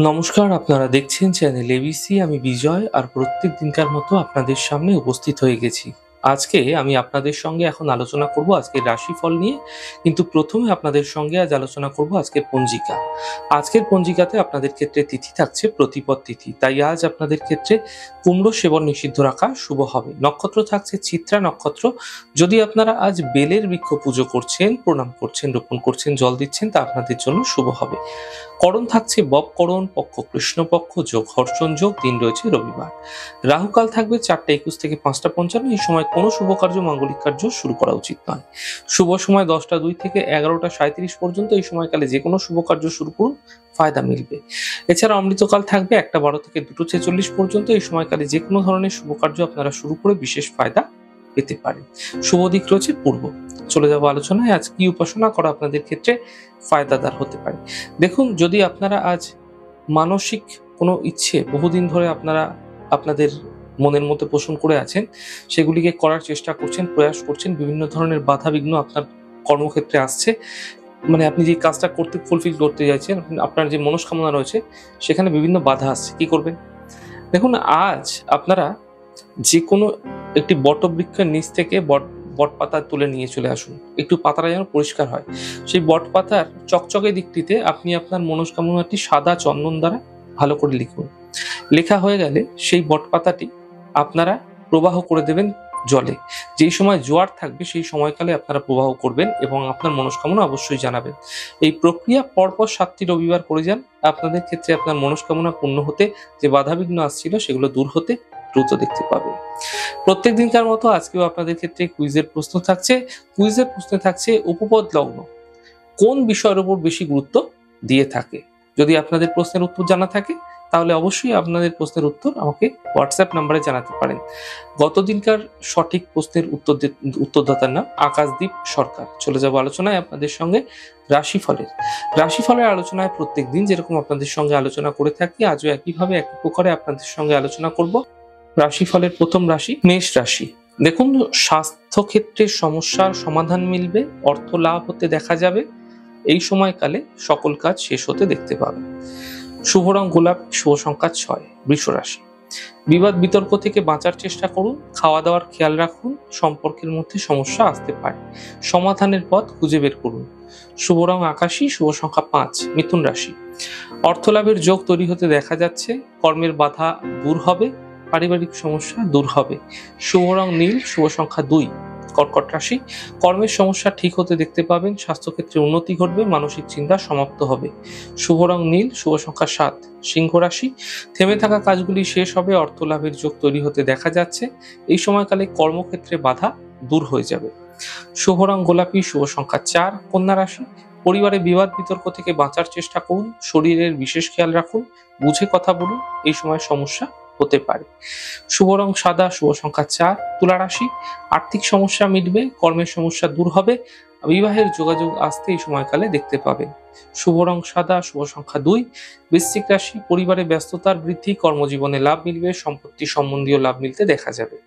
নমস্কার, আপনারা দেখছেন চ্যানেল এবিসি। আমি বিজয়, আর প্রত্যেক দিনকার মতো আপনাদের সামনে উপস্থিত হয়ে গেছি। আজকে আমি আপনাদের সঙ্গে এখন আলোচনা করব আজকের রাশিফল নিয়ে। কিন্তু প্রথমে আপনাদের সঙ্গে আজ আলোচনা করব আজকের পঞ্জিকা। আজকের পঞ্জিকাতে আপনাদের ক্ষেত্রে তিথি থাকছে প্রতিপদ তিথি, তাই আজ আপনাদের ক্ষেত্রে কুমড়ো সেবন নিষিদ্ধ রাখা শুভ হবে। নক্ষত্র থাকছে চিত্রা নক্ষত্র। যদি আপনারা আজ বেলের বৃক্ষ পুজো করছেন, প্রণাম করছেন, রোপণ করছেন, জল দিচ্ছেন, তা আপনাদের জন্য শুভ হবে। করণ থাকছে ববকরণ, পক্ষ কৃষ্ণপক্ষ, যোগ হর্ষণ যোগ, দিন রয়েছে রবিবার। রাহুকাল থাকবে 4:21 থেকে 5:55। এই সময় কোনো শুভ কার্য, মাঙ্গলিক কার্য শুরু করা উচিত নয়। শুভ সময় 10টা 2 থেকে 11টা 37 পর্যন্ত। এই সময়কালে যে কোনো শুভ কার্য শুরু করুন, ফায়দা মিলবে। এছাড়া অমৃতকাল থাকবে 1টা 12 থেকে 2টো 46 পর্যন্ত। এই সময়কালে যে কোনো ধরনের শুভ কার্য আপনারা শুরু করে বিশেষ ফায়দা পেতে পারেন। শুভ দিক রয়েছে পূর্ব। চলে যাবো আলোচনায়, আজ কি উপাসনা করা আপনাদের ক্ষেত্রে ফায়দাদার হতে পারে। দেখুন, যদি আপনারা আজ মানসিক কোনো ইচ্ছে বহুদিন ধরে আপনারা আপনাদের মনের মধ্যে পোষণ করে আছেন, সেগুলিকে করার চেষ্টা করছেন, প্রয়াস করছেন, বিভিন্ন ধরনের বাধা বিঘ্ন আপনার কর্মক্ষেত্রে আসছে, মানে আপনি যে কাজটা করতে ফুলফিল করতে চাইছেন, আপনার যে মনস্কামনা রয়েছে সেখানে বিভিন্ন বাধা আসছে, কি করবেন? দেখুন, আজ আপনারা যে কোনো একটি বটবৃক্ষের নিচ থেকে বট পাতা তুলে নিয়ে চলে আসুন। একটু পাতাটা যেন পরিষ্কার হয়। সেই বট পাতার চকচকে দিকটিতে আপনি আপনার মনস্কামনাটি সাদা চন্দন দ্বারা ভালো করে লিখুন। লেখা হয়ে গেলে সেই বট পাতাটি আপনারা প্রবাহ করে দেবেন জলে। যেই সময় জোয়ার থাকবে সেই সময়কালে আপনারা প্রবাহ করবেন এবং আপনার মনস্কামনা অবশ্যই জানাবেন। এই প্রক্রিয়া পরপর 7টি রবিবার করে যান। আপনাদের ক্ষেত্রে আপনার মনস্কামনা পূর্ণ হতে, যে বাধাবিঘ্ন আসছিল সেগুলো দূর হতে দ্রুত দেখতে পাবেন। প্রত্যেক দিনকার মতো আজকেও আপনাদের ক্ষেত্রে কুইজের প্রশ্ন থাকছে। কুইজের প্রশ্নে থাকছে উপপদ লগ্ন কোন বিষয়ের উপর বেশি গুরুত্ব দিয়ে থাকে। যদি আপনাদের প্রশ্নের উত্তর জানা থাকে তাহলে অবশ্যই আপনাদের প্রশ্নের উত্তর আমাকে হোয়াটসঅ্যাপ নাম্বারে জানাতে পারেন। গত দিনকার সঠিক প্রশ্নের উত্তরদাতার নাম আকাশদীপ সরকার। চলে যাব আলোচনায় আপনাদের সঙ্গে রাশিফলের আলোচনায়। প্রত্যেক দিন যেরকম আপনাদের সঙ্গে আলোচনা করে থাকি, আজও একইভাবে একই প্রকারে আপনাদের সঙ্গে আলোচনা করব। রাশিফলের প্রথম রাশি মেষ রাশি। দেখুন, স্বাস্থ্য ক্ষেত্রে সমস্যার সমাধান মিলবে, অর্থ লাভ হতে দেখা যাবে। এই সময়কালে সকল কাজ শেষ হতে দেখতে পাবেন। শুভ রং গোলাপ, শুভ সংখ্যা 6। বৃষ রাশি। বিবাদ বিতর্ক থেকে বাঁচার চেষ্টা করুন, খাওয়া দাওয়ার খেয়াল রাখুন, সম্পর্কের মধ্যে সমস্যা আসতে পারে, সমাধানের পথ খুঁজে বের করুন। শুভ রং আকাশী, শুভ সংখ্যা 5। মিথুন রাশি। অর্থ লাভের যোগ তৈরি হতে দেখা যাচ্ছে, কর্মের বাধা দূর হবে, পারিবারিক সমস্যা দূর হবে। শুভ রং নীল, শুভ সংখ্যা 2। কর্কট রাশি। কর্মের সমস্যা ঠিক হতে দেখতে পাবেন, স্বাস্থ্যক্ষেত্রে উন্নতি ঘটবে, মানসিক চিন্তা সমাপ্ত হবে। শুভ রং নীল, শুভ সংখ্যা 7। সিংহ রাশি। থেমে থাকা কাজগুলি শেষ হবে, অর্থ লাভের যোগ তৈরি হতে দেখা যাচ্ছে। এই সময়কালে কর্মক্ষেত্রে বাধা দূর হয়ে যাবে। শুভ রং গোলাপি, শুভ সংখ্যা 4। কন্যা রাশি। পরিবারে বিবাদ বিতর্ক থেকে বাঁচার চেষ্টা করুন, শরীরের বিশেষ খেয়াল রাখুন, বুঝে কথা বলুন, এই সময় সমস্যা হতে পারে। শুভ রং সাদা, শুভ সংখ্যা 4। তুলা রাশি। আর্থিক সমস্যা মিটবে, কর্মের সমস্যা দূর হবে, বিবাহের যোগাযোগ আসতে এই সময়কালে দেখতে পাবেন। শুভ রং সাদা, শুভ সংখ্যা 2। বৃশ্চিক রাশি। পরিবারে ব্যস্ততার বৃদ্ধি, কর্মজীবনে লাভ মিলবে, সম্পত্তি সম্বন্ধীয় লাভ মিলতে দেখা যাবে।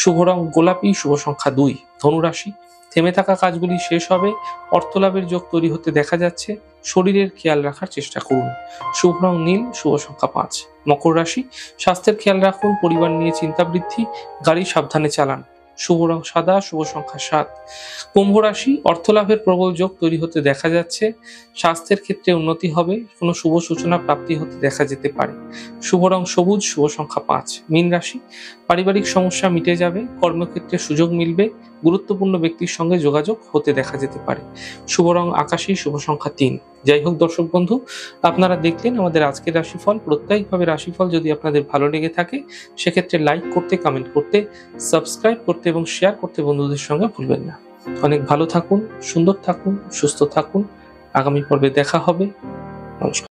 শুভ রং গোলাপি, শুভ সংখ্যা 2। ধনু রাশি। থেমে থাকা কাজগুলি শেষ হবে, অর্থ লাভের যোগ তৈরি হতে দেখা যাচ্ছে, শরীরের খেয়াল রাখার চেষ্টা করুন। শুভ রং নীল, শুভ সংখ্যা 5। মকর রাশি। স্বাস্থ্যের খেয়াল রাখুন, পরিবার নিয়ে চিন্তা বৃদ্ধি, গাড়ি সাবধানে চালান। শুভ রং সাদা, শুভ সংখ্যা 7। কুম্ভ রাশি। অর্থ লাভের প্রবল যোগ তৈরি হতে দেখা যাচ্ছে, স্বাস্থ্যের ক্ষেত্রে উন্নতি হবে, কোনো শুভ সূচনা প্রাপ্তি হতে দেখা যেতে পারে। শুভ রং সবুজ, শুভ সংখ্যা 5। মীন রাশি। পারিবারিক সমস্যা মিটে যাবে, কর্মক্ষেত্রে সুযোগ মিলবে, গুরুত্বপূর্ণ ব্যক্তির সঙ্গে যোগাযোগ হতে দেখা যেতে পারে। শুভ রং আকাশী, শুভ সংখ্যা 3। যাই হোক দর্শক বন্ধু, আপনারা দেখলেন আমাদের আজকের রাশিফল। প্রত্যেকভাবে রাশিফল যদি আপনাদের ভালো লেগে থাকে সেক্ষেত্রে লাইক করতে, কমেন্ট করতে, সাবস্ক্রাইব করতে এবং শেয়ার করতে বন্ধুদের সঙ্গে ভুলবেন না। অনেক ভালো থাকুন, সুন্দর থাকুন, সুস্থ থাকুন। আগামী পর্বে দেখা হবে। নমস্কার।